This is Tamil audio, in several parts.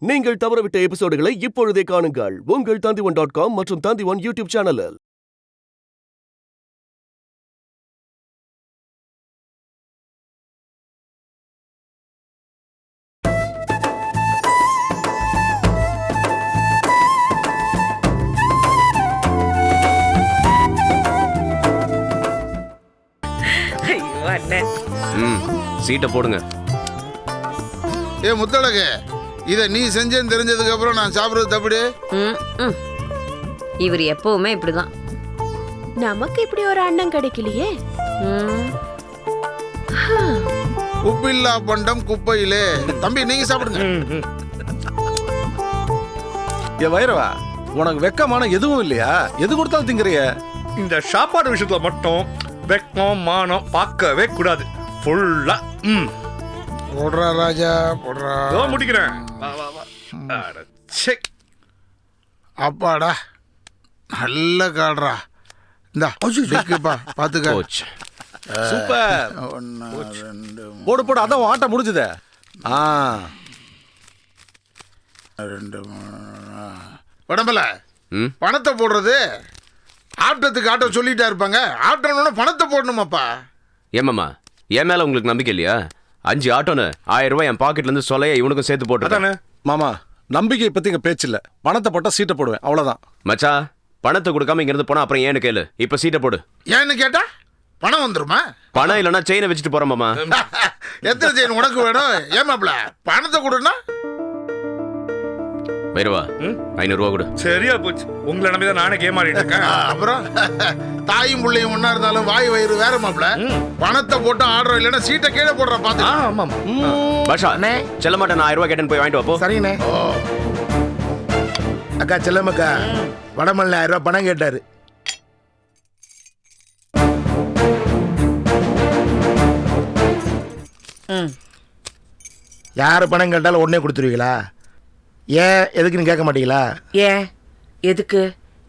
நீங்கள் தவறவிட்ட எபிசோடுகளை இப்பொழுதே காணுங்கள் உங்கள் Tandivan.com மற்றும் Tandivan யூடியூப் சேனலில். சீட்டை போடுங்க. ஏ முத்தழகு, இதை நீ செஞ்சேன்னு தெரிஞ்சதுக்கு அப்புறம் நான் சாப்பிடுறது தப்பிடு. இவர் எப்பவுமே இப்படிதான். நமக்கு இப்படி ஒரு அண்ணன் கிடைக்கலையே. உப்பில்லா பண்டம் குப்பையிலே. தம்பி நீங்க சாப்பிடுங்க. ஏ வைரவா, உனக்கு வெக்கமான எதுவும் இல்லையா? எது கொடுத்தாலும் திங்கறிய. இந்த சாப்பாடு விஷயத்துல மட்டும் வெக்கம் மானம் பார்க்கவே கூடாது. ஃபுல்லா போடுறா ராஜா, போடுறா. முடிக்கிறேன். அப்பாடா, நல்ல காடுறா. இந்தா பாத்துக்க. சூப்பர். 1 2 போடு போடு, அதான் ஆட்ட முடிஞ்சதே. 2 உடம்புல பணத்தை போடுறது ஆட்டத்துக்கு ஆட்டம் சொல்லிட்டா இருப்பாங்க. ஆட்டணும்னா பணத்தை போடணுமாப்பா. ஏமாமா, என் மேல உங்களுக்கு நம்பிக்கை இல்லையா? 5 ஆட்டோன்னு 1000 ரூபாய் என் பாக்கெட்ல இருந்து சொல்லைய இவனுக்கும் சேர்த்து போட்டு. மாமா, நம்பிக்கை பத்தி இங்க பேச்சு இல்ல. பணத்தை போட்டா சீட்டை போடுவேன், அவ்வளவுதான். மச்சா, பணத்தை கொடுக்காம இங்க இருந்து போனா அப்புறம் ஏன்னு கேளு. இப்ப சீட்டை போடு. ஏன்னு கேட்டா பணம் வந்துருமா? பணம் இல்லைன்னா செயினை வச்சுட்டு போறோம் மாமா. எத்தனை செயின் உனக்கு வேணும்? ஏமாப்ல பணத்தை கொடுனா. வைரவா, 500 ரூபா கொடு. சரியா போச்சு. உங்களை நம்பிதான் நானே கேம் ஆடிட்டு இருக்கேன். அப்புறம் தாயும் பிள்ளையும் ஒன்னா இருந்தாலும் வாய் வயிறு வேற மாப்ள. பணத்தை போட்டு ஆடுறோம், இல்லைன்னா சீட்டை கீழே போடுற பாத்து. ஆமா பாஷா, செல்லமாட்ட நான் 1000 ரூபாய் கேட்டேன்னு போய் வாங்கிட்டு வாப்போ. சரிண்ணே. அக்கா செல்லம்மக்கா, வடமல்ல 1000 ரூபாய் பணம் கேட்டாரு. யாரு பணம் கேட்டாலும் உடனே கொடுத்துருவீங்களா? ஏன் எதுக்குன்னு கேட்க மாட்டீங்களா? ஏன் எதுக்கு?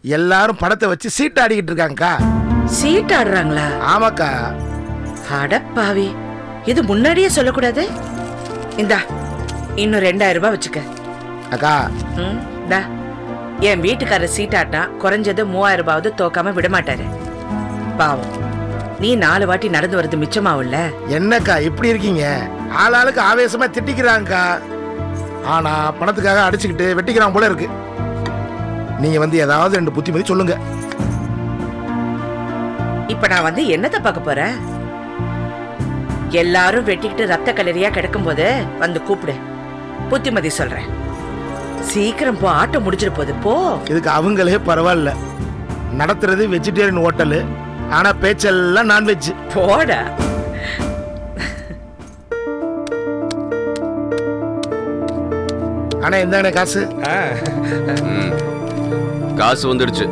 எல்லாரும் பணத்தை வச்சு சீட்டு ஆடிக்கிட்டு இருக்காங்கக்கா. சீட் ஆடுறாங்களா? ஆமாக்கா. அடப்பாவி, இது முன்னாடியே சொல்லக்கூடாது. இந்தா இன்னும் 2000 ரூபாய் வச்சுக்க. அக்கா, என் வீட்டுக்காரர் சீட்டாட்டா குறைஞ்சது 3000 ரூபாவது தோக்காம விட மாட்டாரு. பாவம், நீ 4 வாட்டி நடந்து வருது மிச்சமாவுல்ல. என்னக்கா இப்படி இருக்கீங்க? ஆளாளுக்கு ஆவேசமா திட்டிக்கிறாங்கக்கா. ஆனா பணத்துக்காக அடிச்சுக்கிட்டு வெட்டிக்கிறான் போல இருக்கு. நீங்க வந்து ஏதாவது 2 புத்திமதி சொல்லுங்க. இப்ப நான் வந்து என்னத்தை பார்க்க போறேன்? எல்லாரும் வெட்டிக்கிட்டு ரத்த கலரியா கிடக்கும் போது வந்து கூப்பிடு, புத்திமதி சொல்றேன். சீக்கிரம் போ, ஆட்டம் முடிச்சிட்டு போகுது, போ. இதுக்கு அவங்களே பரவாயில்ல. நடத்துறது வெஜிடேரியன் ஹோட்டலு, ஆனா பேச்செல்லாம் நான்வெஜ். போடா. ஆனா என்ன காசு? காசு வந்துடுச்சு.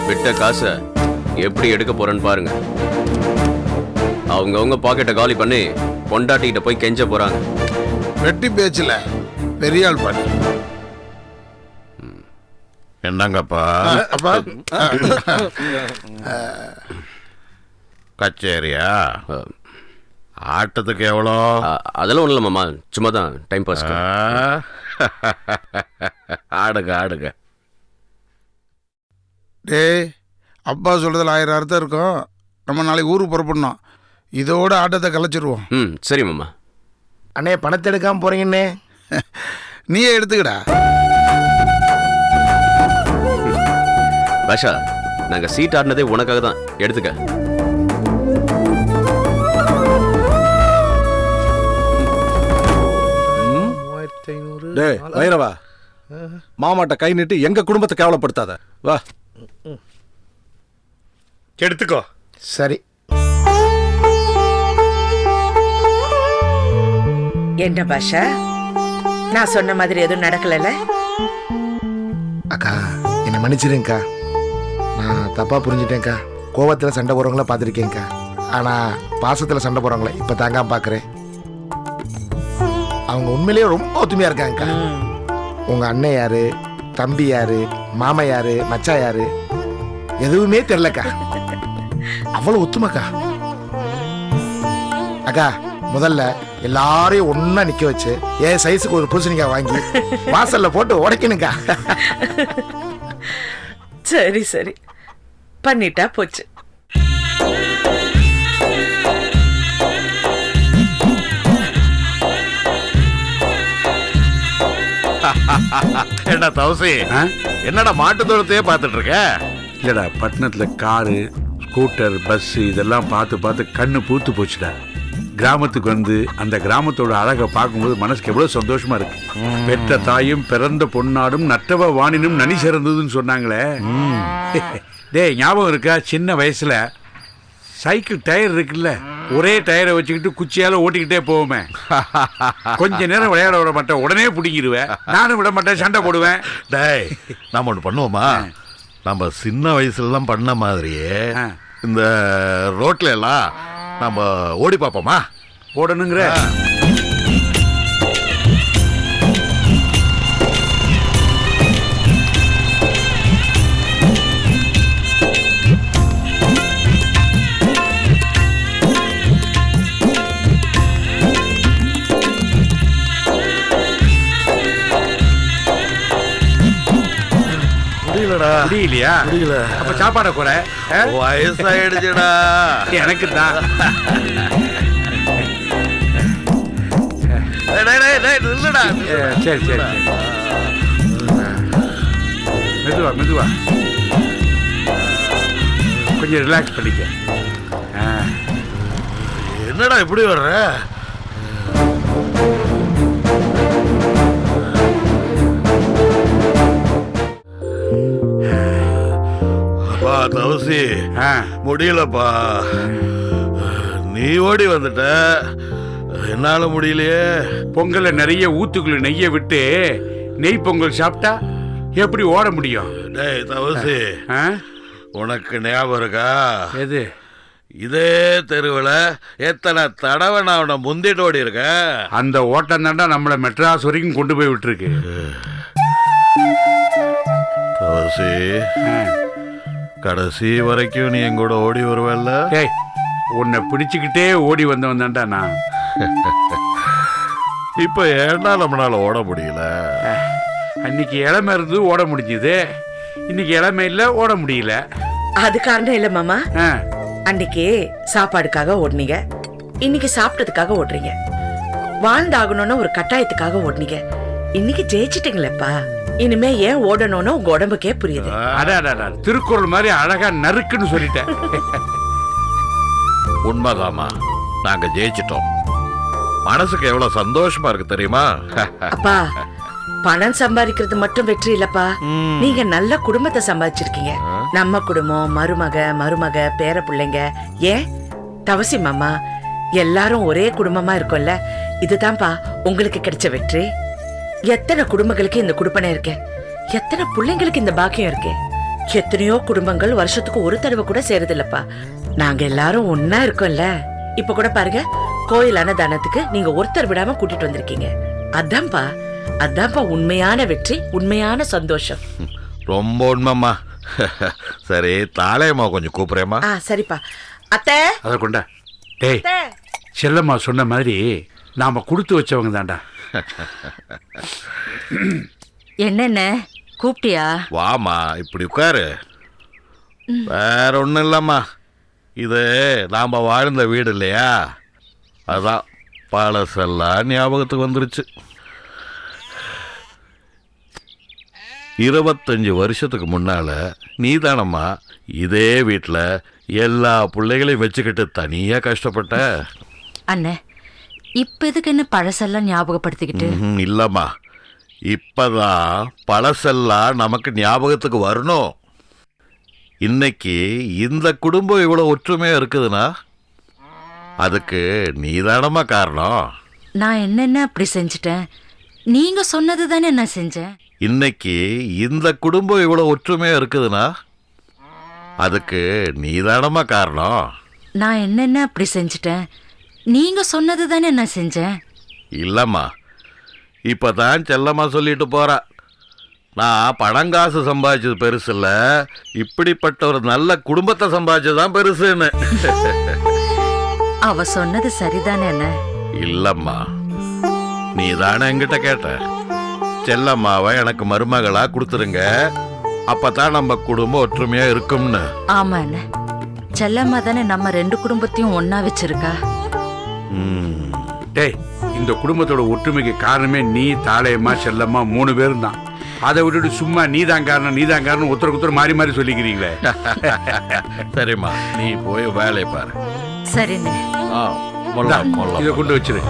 விட்ட காசை எப்படி எடுக்க போறேன்னு பாருங்க. அவங்க பாக்கெட்டை காலி பண்ணி பொண்டாட்டிகிட்ட போய் கெஞ்ச போறாங்க. வெட்டி பேச்சுல பெரிய ஆள் பாரு. என்னங்கப்பா அப்பா, கச்சேரியா? ஆட்டத்துக்கு எவ்வளோ? அதெல்லாம் ஒன்றும் இல்லை மாமா, சும்மா தான் டைம் பாஸ். ஆடுங்க ஆடுங்க. டேய், அப்பா சொல்றதுல 1000 அர்த்தம் இருக்கும். நம்ம நாளைக்கு ஊருக்கு புறப்படணும். இதோட ஆட்டத்தை கலைச்சிருவோம். சரி மாமா. அண்ணே, பணத்தை எடுக்காம போறீங்கண்ணே. நீயே எடுத்துக்கடா. பாஷா, நாங்க சீட் ஆடினதே உனக்காக தான். எடுத்துக்க. டேய் வைரவா, மாமாட்ட கை நீட்டி எங்க குடும்பத்தை கேவலப்படுத்தாத. வா, எடுத்துக்கோ. சரி. என்ன பாஷா, நான் சொன்ன மாதிரி எதுவும் நடக்கல? அக்கா, என்னை மன்னிச்சிருங்கக்கா. நான் தப்பா புரிஞ்சுட்டேன்க்கா. கோவத்துல சண்டை போறவங்கள பார்த்துருக்கேன்க்கா. ஆனா பாசத்துல சண்டை போறவங்கள இப்ப தாங்க பாக்குறேன். அவங்க உண்மையிலேயே ரொம்ப ஒத்துமையா இருக்காங்கக்கா. உங்க அண்ணன் யாரு, தம்பி யாரு, மாமா யாரு, மச்சா யாரு, எதுவுமே தெரியலக்கா. அவ்வளவு ஒத்துமைக்கா. அக்கா, முதல்ல எல்லாரையும் ஒண்ணா நிக்க வச்சு என் சைஸுக்கு ஒரு பூசணிக்காய் வாங்கி வாசல்ல போட்டு உடைக்கணுக்கா. சரி சரி, பண்ணிட்டா போச்சு. என்ன தவசி, என்னடா மாட்டு தோட்டத்தையே பார்த்துட்டு இருக்க? இல்லடா, பட்டணத்துல காரு, ஸ்கூட்டர், பஸ் இதெல்லாம் பார்த்து பார்த்து கண்ணு பூத்து போச்சுடா. கிராமத்துக்கு வந்து அந்த கிராமத்தோட அழகை பார்க்கும்போது மனசுக்கு எவ்வளவு சந்தோஷமா இருக்கு. பெற்ற தாயும் பிறந்த பொன்னாடும் நற்றவ வாணினும் நனி சிறந்ததுன்னு சொன்னாங்களே. டேய், ஞாபகம் இருக்கா? சின்ன வயசுல சைக்கிள் டயர் இருக்குல்ல, ஒரே டயரை வச்சுக்கிட்டு குச்சியால ஓட்டிக்கிட்டே போவோமே. கொஞ்ச நேரம் விளையாட விட மாட்டேன், உடனே பிடிங்கிடுவேன். நானும் விட மாட்டேன், சண்டை போடுவேன். டேய், நம்ம ஒன்று பண்ணுவோமா? நம்ம சின்ன வயசுலலாம் பண்ண மாதிரியே இந்த ரோட்ல எல்லாம் நம்ம ஓடி பார்ப்போமா? ஓடணுங்கிற முடியலையா? அப்ப சாப்பாட குறை. வயசாயிடுச்சுடா எனக்கு தான். சரி சரி, மெதுவா மெதுவா, கொஞ்சம் ரிலாக்ஸ் பண்ணிக்க. என்னடா இப்படி வர்ற? அப்பா தவசி, முடியலப்பா. நீ ஓடி வந்துட்ட, என்னால முடியலையே. பொங்கல்ல நிறைய ஊத்துக்குள்ள நெய்ய விட்டு நெய் பொங்கல் சாப்பிட்டா எப்படி ஓட முடியும்? டேய் தவசி, உனக்கு ஞாபகம் இருக்கா? எது? இதே தெருவில் எத்தனை தடவை நான் உன்னை முந்திட்டு ஓடி இருக்கேன். அந்த ஓட்டம் தாண்டா நம்மளை மெட்ராஸ் வரைக்கும் கொண்டு போய் விட்டுருக்கு. தவசி, கடைசி வரைக்கும் நீ எங்கூட ஓடி வருவல்ல? டேய், உன்னை பிடிச்சுக்கிட்டே ஓடி வந்தவன் தாண்டா நான். இப்ப ஏன்னா நம்மளால ஓட முடியல? அன்னைக்கு இளமை இருந்து ஓட முடிஞ்சது, இன்னைக்கு இளமை இல்ல, ஓட முடியல. அது காரணம் இல்ல மாமா. அன்னைக்கு சாப்பாடுக்காக ஓடுனீங்க, இன்னைக்கு சாப்பிட்டதுக்காக ஓடுறீங்க. வாழ்ந்தாகணும்னு ஒரு கட்டாயத்துக்காக ஓடுனீங்க, இன்னைக்கு ஜெயிச்சிட்டீங்களேப்பா. இனிமே ஏன் ஓடணும்னு உங்க உடம்புக்கே புரியுது. அடடா, திருக்குறள் மாதிரி அழகா நறுக்குன்னு சொல்லிட்டேன். உண்மைதாமா, நாங்க ஜெயிச்சிட்டோம். மனசுக்கு எவ்வளவு சந்தோஷமா இருக்கு தெரியுமா? அப்பா, பணம் சம்பாதிக்கிறது மட்டும் வெற்றி இல்லப்பா. நீங்க நல்ல குடும்பத்தை சம்பாதிச்சிருக்கீங்க. நம்ம குடும்பம், மருமக, பேர பிள்ளைங்க, ஏன் தவசி மாமா, எல்லாரும் ஒரே குடும்பமா இருக்கும்ல. இதுதான்ப்பா உங்களுக்கு கிடைச்ச வெற்றி. எத்தனை குடும்பங்களுக்கு இந்த குடுப்பனை இருக்கு, எத்தனை பிள்ளைங்களுக்கு இந்த பாக்கியம் இருக்கு. எத்தனையோ குடும்பங்கள் வருஷத்துக்கு ஒரு தடவை கூட சேருதில்லப்பா. நாங்க எல்லாரும் ஒன்னா இருக்கோம்ல. இப்ப கூட பாருங்க, கோயில் அன்னதானத்துக்கு நீங்க ஒருத்தர் விடாம கூட்டிட்டு வந்திருக்கீங்க. அதான்ப்பா உண்மையான வெற்றி, உண்மையான சந்தோஷம். ரொம்ப உண்மைம்மா. சரி, தாளையம்மா கொஞ்சம் கூப்பிடுறேம்மா. சரிப்பா. அத்தை, அதை கொண்டா. டேய், செல்லம்மா சொன்ன மாதிரி நாம கொடுத்து வச்சவங்க தாண்டா. என்னென்ன கூப்பிட்டியா? வாமா, இப்படி உட்காரு. வேற ஒன்றும் இல்லம்மா, இது நாம வாழ்ந்த வீடு இல்லையா, அதான் பழசெல்லாம் ஞாபகத்துக்கு வந்துருச்சு. 25 வருஷத்துக்கு முன்னால நீதானம்மா இதே வீட்டில் எல்லா பிள்ளைகளையும் வச்சுக்கிட்டு தனியா கஷ்டப்பட்ட. அண்ணே, இப்ப எதுக்கு என்ன பழசெல்லாம் ஞாபகப்படுத்திக்கிட்டு? இல்லம்மா, இப்பதான் பழசெல்லாம் நமக்கு ஞாபகத்துக்கு வரணும். இன்னைக்கு இந்த குடும்பம் இவ்வளவு ஒற்றுமையா இருக்குதுன்னா அதுக்கு நீதானம்மா காரணம். நான் என்னென்ன அப்படி செஞ்சுட்டேன்? நீங்க சொன்னது தானே நான் செஞ்சேன். இன்னைக்கு இந்த குடும்பம் இவ்வளவு ஒற்றுமையா இருக்குதுன்னா அதுக்கு நீதானம்மா காரணம். நான் என்னென்ன அப்படி செஞ்சுட்டேன்? நீங்க சொன்னது தானே நான் செஞ்சேன். இல்லம்மா, இப்பதான் செல்லம்மா சொல்லிட்டு போறா, நான் பணங்காசு சம்பாதிச்சது பெருசு இல்ல, இப்படிப்பட்ட ஒரு நல்ல குடும்பத்தை சம்பாதிச்சதுதான் பெருசுன்னு. அவ சொன்னது சரிதானே அண்ணே? இல்லம்மா, நீ தானே என்கிட்ட கேட்ட செல்லம்மாவை எனக்கு மருமகளா கொடுத்துருங்க, அப்பதான் நம்ம குடும்பம் ஒற்றுமையா இருக்கும்னு. ஆமா அண்ணே, செல்லம்மா தானே நம்ம 2 குடும்பத்தையும் ஒன்னா வச்சிருக்கா. டேய், இந்த குடும்பத்தோட ஒற்றுமைக்கு காரணமே நீ, தாளையம்மா, செல்லம்மா 3 பேரும் தான். அதை விட்டுட்டு சும்மா நீதான் காரணம் ஒருத்தருக்கு ஒருத்தர் மாறி மாறி சொல்லிக்கிறீங்களே. சரிம்மா, நீ போய் வேலையை பாரு. சரிண்ணே. இதை கொண்டு வச்சிரு.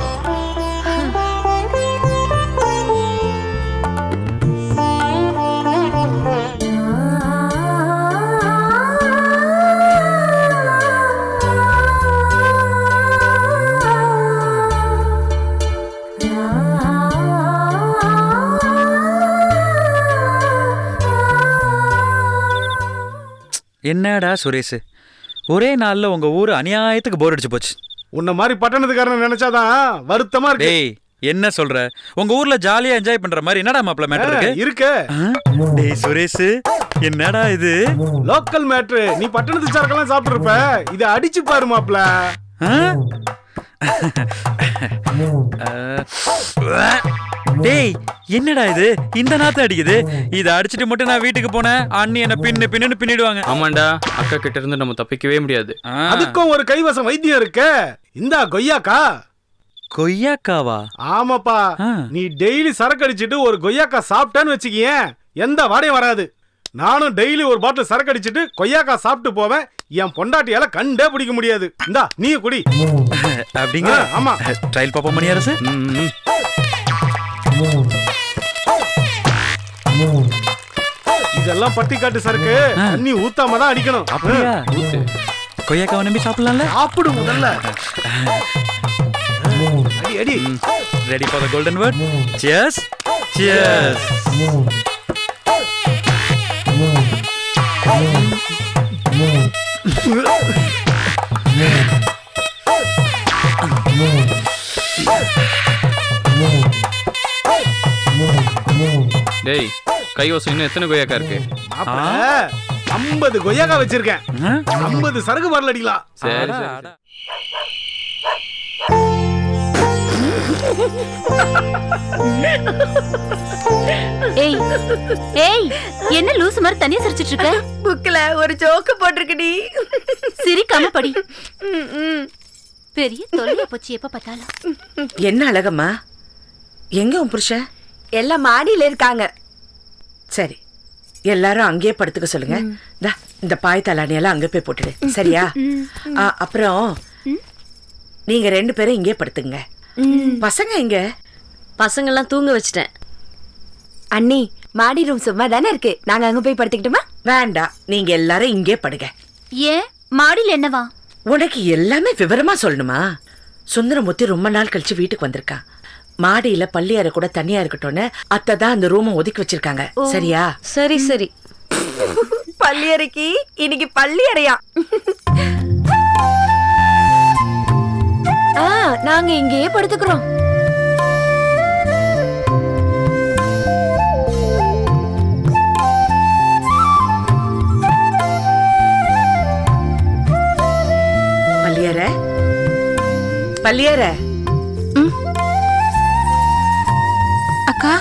என்னடா சுரேஷ், ஒரே நாள்ல உங்க ஊரு அநியாயத்துக்கு போர் அடிச்சு போச்சு. உன்ன மாதிரி பட்டணத்துக்காரன் நினைச்சாதான் வருத்தமா இருக்கு. டேய், என்ன சொல்ற? உங்க ஊர்ல ஜாலியா என்ஜாய் பண்ற மாதிரி என்னடா மாப்ள மேட்டர் இருக்கு? இருக்கு. டேய் சுரேஷ், என்னடா இது? Local matter. நீ பட்டணத்து சரக்கெல்லாம் சாப்பிட்டு இருப்ப, இத அடிச்சு பாரு மாப்ள. டேய், என்னடா இது? இந்த நாத்து அடிக்குது. இத அடிச்சிட்டு மட்டும் நான் வீட்டுக்கு போனேன், அண்ணி என்ன பின்னு பின்னிடுவாங்க. ஆமாண்டா, அக்கா கிட்ட இருந்து நம்ம தப்பிக்கவே முடியாது. அதுக்கும் ஒரு கைவசம் வைத்தியம் இருக்கு. இந்தா கொய்யாக்கா. கொய்யாக்காவா? ஆமாப்பா. நீ டெய்லி சரக்கு அடிச்சிட்டு ஒரு கொய்யாக்கா சாப்பிட்டான்னு வச்சுக்கியேன், எந்த வாடையும் வராது. நானும் டெய்லி ஒரு பாட்டில் சரக்கு அடிச்சிட்டு கொய்யாக்கா சாப்பிட்டு போவேன், என் பொண்டாட்டியால கண்டே பிடிக்க முடியாது. இந்தா நீ குடி. அப்படிங்க? ஆமா. ட்ரையல் பாப்பா மணி அரசு. இதெல்லாம் பட்டிக்காட்டு சரக்கு, தண்ணி ஊத்தாம தான் அடிக்கணும். அப்படியா? கொய்யாக்காவை நம்பி சாப்பிடலாம்ல? சாப்பிடு முதல்ல. அடி அடி. Ready for the golden word. Cheers. Cheers. டேய், கைவசம் இன்னும் எத்தனை கொய்யாக்கா இருக்கு? 50 கொய்யாக்கா வச்சிருக்கேன். 50 சரக்கு பாட்டில் அடிக்கலாம். சரி. ஏய் ஏய், என்ன லூசு மாதிரி தனியா சிரிச்சிட்டு இருக்க? புக்ல ஒரு ஜோக்கு போட்டிருக்கடி. சிரிக்காம படி. பெரிய தொல்லையா போச்சு எப்ப பார்த்தாலும். என்ன அழகம்மா, எங்க உன் புருஷன்? எல்லாம் மாடியில இருக்காங்க. சரி, எல்லாரும் அங்கேயே படுத்துக்க சொல்லுங்க. இந்த பாய் தலானியெல்லாம் அங்கே போய் போட்டுடு, சரியா? அப்புறம் நீங்க 2 பேரும் இங்கே படுத்துங்க. பசங்க எங்க? பசங்கெல்லாம் தூங்க வச்சிட்டேன். அண்ணி, மாடி ரூம் சும்மா தானே இருக்கு, நாங்க அங்க போய் படுத்துக்கிட்டுமா? வேண்டாம், நீங்க எல்லாரும் இங்கே படுங்க. ஏன் மாடியில் என்னவா? உனக்கு எல்லாமே விவரமா சொல்லணுமா? சுந்தரமூர்த்தி ரொம்ப நாள் கழிச்சு வீட்டுக்கு வந்திருக்கான். மாடியில பள்ளியறை கூட தனியா இருக்கட்டும்னு அத்தை தான் அந்த ரூமை ஒதுக்கி வச்சிருக்காங்க, சரியா? சரி சரி. பள்ளியறைக்கு இன்னைக்கு பள்ளியறையா? நாங்க இங்கேயே படுத்துக்கிறோம். பள்ளியறை பள்ளியறை. அக்கா,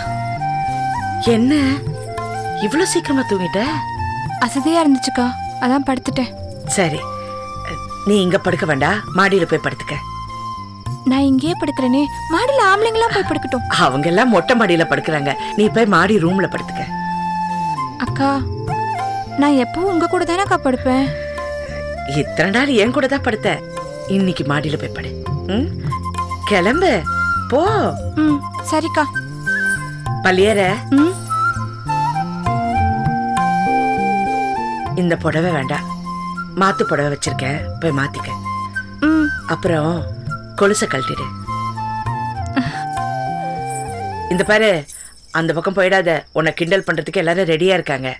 என்ன இவ்வளவு சீக்கிரமா தூங்கிட்ட? அசதியா இருந்துச்சுக்கா, அதான் படுத்துட்டேன். சரி, நீ இங்க படுக்க வேண்டாம், மாடியில போய் படுத்துக்க. நான் இங்கேயே படுக்கிறேனே, மாடியில ஆம்பளைங்களா போய் படுக்கட்டும். அவங்க எல்லாம் மொட்டை மாடியில படுக்கிறாங்க, நீ போய் மாடி ரூம்ல படுத்துக்க. அக்கா, நான் எப்பவும் உங்க கூட தானே அக்கா படுப்பேன். இத்தனை நாள் என் கூட தான் படுத்த, இன்னைக்கு மாடியில போய் படு. கிளம்பு போ. சரிக்கா. பள்ளியறை, இந்த புடவை வேண்டாம், மாத்து புடவை வச்சிருக்கேன், போய் மாத்திக்க. அப்புறம் கொலுசை கழட்டிடு. இந்த பாரு, அந்த பக்கம் போயிடாத, உன்னை கிண்டல் பண்றதுக்கு எல்லாரும் ரெடியா இருக்காங்க.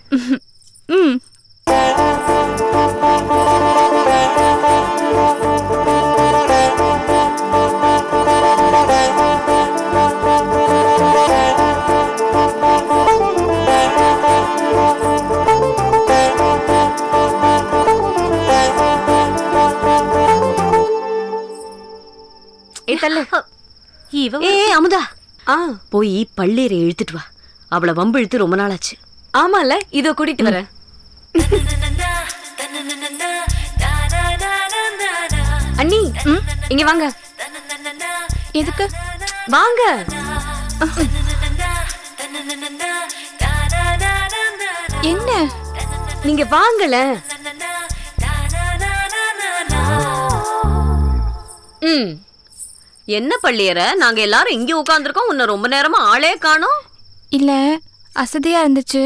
ஏய் அமுதா, போய் பள்ளீரை இழுத்துட்டு வா. அவளை வம்பு இழுத்து ரொம்ப நாளாச்சு. ஆமால, இதோ கூட்டிட்டு வரேன். அண்ணி, இங்க வாங்க. எதுக்கு? வாங்க. என்ன? நீங்க வாங்கல. என்ன பள்ளியற, நாங்க எல்லாரும் இங்க உட்கார்ந்துருக்கோம். உன்னை ரொம்ப நேரமா ஆளே காணோம். இல்ல, அசதியா இருந்துச்சு,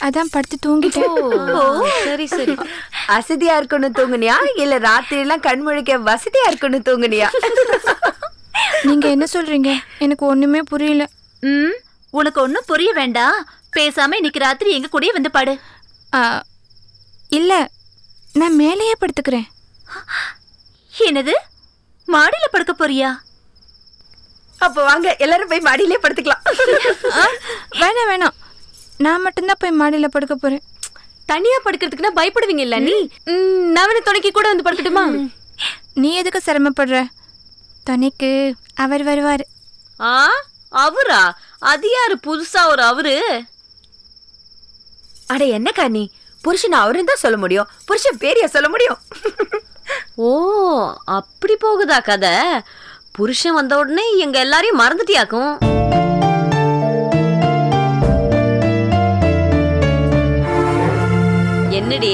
அதான் படுத்து தூங்கிட்டேன். சரி சரி. அசதியா இருக்கணும் தூங்குனியா, இல்ல ராத்திரி எல்லாம் கண் முழிக்க வசதியா இருக்கணும் தூங்குனியா? நீங்க என்ன சொல்றீங்க? எனக்கு ஒண்ணுமே புரியல. உனக்கு ஒன்னும் புரிய வேண்டாம். பேசாம இன்னைக்கு ராத்திரி எங்க கூடயே வந்து பாடு. இல்ல, நான் மேலேயே படுத்துக்கிறேன். என்னது, மாடியில படுக்க போறியா? அப்ப வாங்க எல்லாரும் போய் மாடியிலே படுத்துக்கலாம். வேணாம் வேணாம், நான் மட்டும்தான் போய் மாடியில படுக்க போறேன். தனியா படுக்கிறதுக்குன்னா பயப்படுவீங்க இல்ல நீ? நவன துணைக்கு கூட வந்து படுக்கட்டுமா? நீ எதுக்கு சிரமப்படுற? துணைக்கு அவர் வருவாரு. அவரா? அது யாரு புதுசா ஒரு அவரு? அட என்னக்கா நீ, புருஷன் அவருன்னு தான் சொல்ல முடியும், புருஷன் பேரையா சொல்ல முடியும்? ஓ, அப்படி போகுதா கதை? புருஷன் வந்த உடனே எங்க எல்லாரையும் மறந்துட்டியாக்கும். என்னடி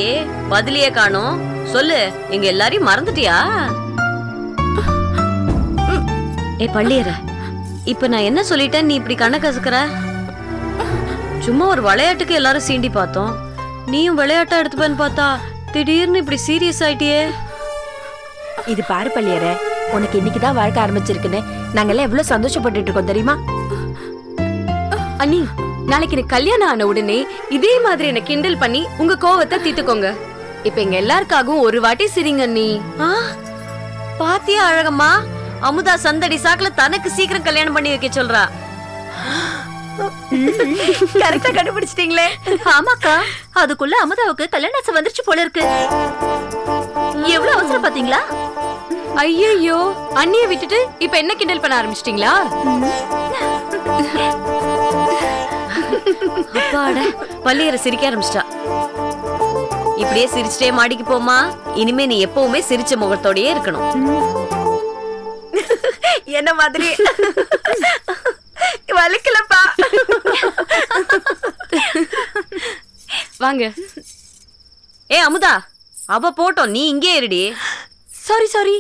பதிலியே காணோம்? சொல்லு, எங்க எல்லாரையும் மறந்துட்டியா? ஏ பள்ளியற, இப்ப நான் என்ன சொல்லிட்டேன் நீ இப்படி கண்ண கசக்குற? சும்மா ஒரு விளையாட்டுக்கு எல்லாரும் சீண்டி பார்த்தோம், நீயும் விளையாட்டா எடுத்துப்பேன்னு பார்த்தா திடீர்னு இப்படி சீரியஸ் ஆயிட்டியே. இது பாரு பள்ளியற, உனக்கு இன்னைக்குதான் வாழ்க்கை ஆரம்பிச்சிருக்குன்னு நாங்கெல்லாம் எவ்வளவு சந்தோஷப்பட்டு இருக்கோம் தெரியுமா? அண்ணி, நாளைக்கு எனக்கு கல்யாணம் ஆன உடனே இதே மாதிரி என்ன கிண்டல் பண்ணி உங்க கோவத்தை தீர்த்துக்கோங்க. இப்ப எங்க எல்லாருக்காகவும் ஒரு வாட்டி சிரிங்க அண்ணி. பாத்தியா அழகம்மா, அமுதா சந்தடி சாக்குல தனக்கு சீக்கிரம் கல்யாணம் பண்ணி வைக்க சொல்றா. கரெக்டா கண்டுபிடிச்சிட்டீங்களே. ஆமாக்கா, அதுக்குள்ள அமுதாவுக்கு கல்யாணம் ஆசை வந்துருச்சு போல இருக்கு. எவ்வளவு அவசரம் பாத்தீங்களா? ஐயோ, அண்ணிய விட்டுட்டு இப்ப என்ன கிண்டல் பண்ண ஆரம்பிச்சிட்டீங்களா? அப்பாட, பள்ளியற சிரிக்க ஆரம்பிச்சிட்டா. இப்படியே சிரிச்சிட்டே மாடிக்கு போமா. இனிமே நீ எப்பவுமே சிரிச்ச முகத்தோடயே இருக்கணும். என்ன மாதிரி வலிக்கலப்பா. வாங்க. ஏ அமுதா, அவ போட்டோம், நீ இங்கே இருடி. Sorry sorry.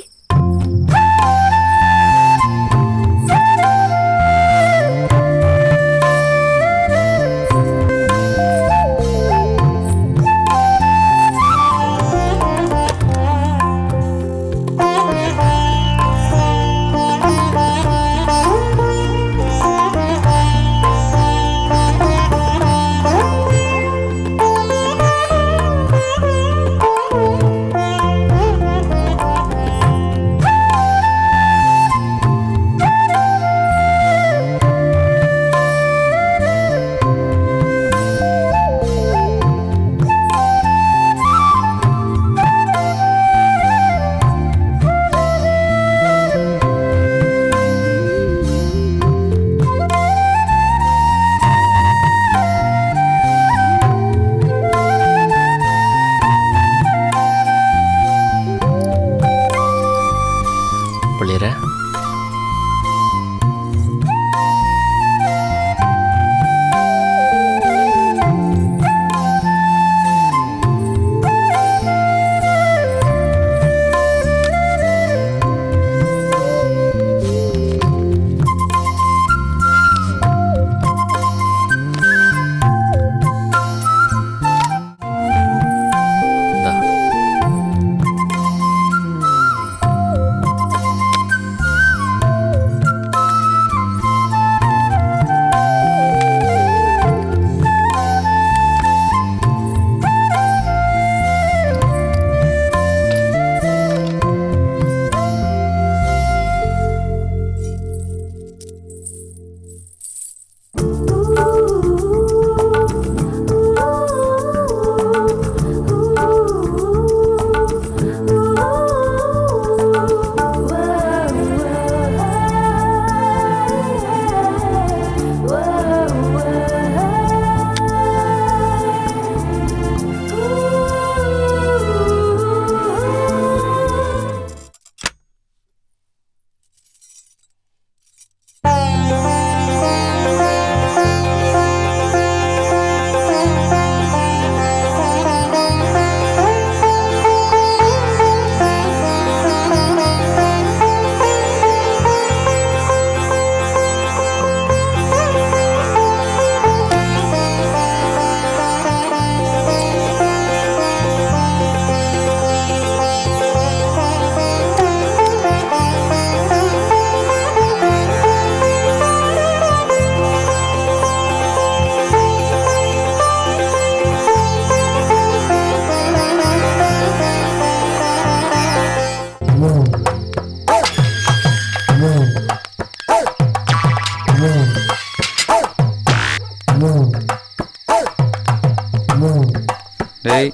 டேய்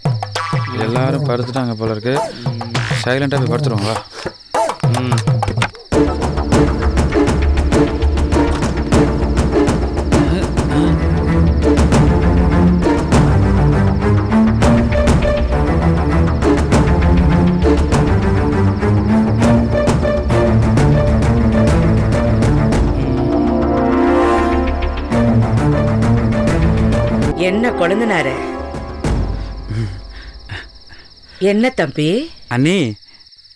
எல்லாரும் படுத்துட்டாங்க போல இருக்கு. சைலண்டாக போய் படுத்துருவாங்க. என்ன கொழுந்தனாரு? என்ன தம்பி? அண்ணி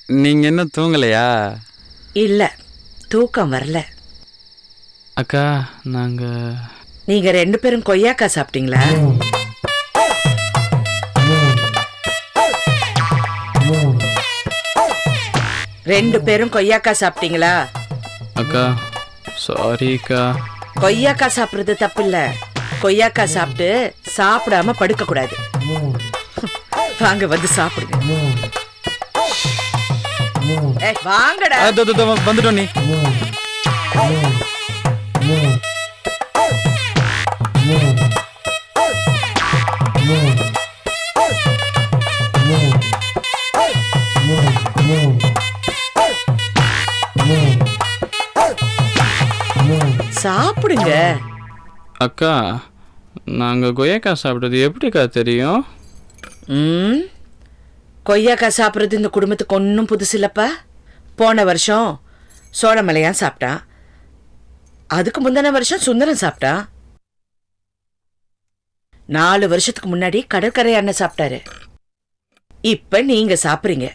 நீங்க என்ன தூங்கலையா? இல்ல, தூக்கம் வரல. அக்கா நாங்க நீங்க 2 பேரும் கொய்யாக்கா சாப்பிட்டீங்களா? ரெண்டு பேரும் கொய்யாக்கா சாப்பிட்டீங்களா? அக்கா சாரிக்கா. கொய்யாக்கா சாப்பிடுறது தப்பு இல்ல. கொய்யாக்கா சாப்பிட்டு சாப்பிடாம படுக்க கூடாது. வாங்க வந்து சாப்பிடுங்க. வாங்கடா. வந்துட்டோம் நீ. சாப்பிடுங்க. அக்கா நாங்க கொய்யாக்கா சாப்பிட்டது எப்படிக்கா தெரியும்? கொய்யாக்கா சாப்பிட்றது இந்த குடும்பத்துக்கு ஒன்றும் புதுசு இல்லப்பா. போன வருஷம் சோழமலையான் சாப்பிட்டான். அதுக்கு முந்தின வருஷம் சுந்தரம் சாப்பிட்டான். 4 வருஷத்துக்கு முன்னாடி கடற்கரை அண்ணன் சாப்பிட்டாரு. இப்ப நீங்க சாப்பிடுறீங்க.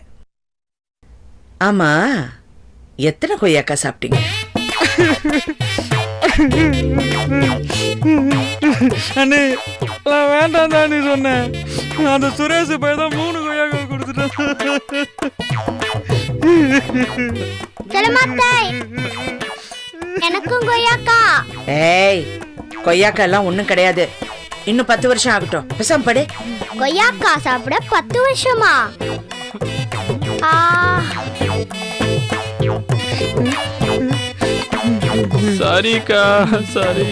ஆமா, எத்தனை கொய்யாக்கா சாப்பிட்டீங்க? அண்ணே நான் வேண்டாம் தான் நீ சொன்னேன். அந்த சுரேஷ் போய் தான் 3 கொய்யாக்கா கொடுத்துட்டேன். எனக்கும் கொய்யாக்கா. ஏய், கொய்யாக்கா எல்லாம் ஒண்ணும் கிடையாது. இன்னும் 10 வருஷம் ஆகட்டும். பேசாம படு. கொய்யாக்கா சாப்பிட 10 வருஷமா? சாரிக்கா சாரி.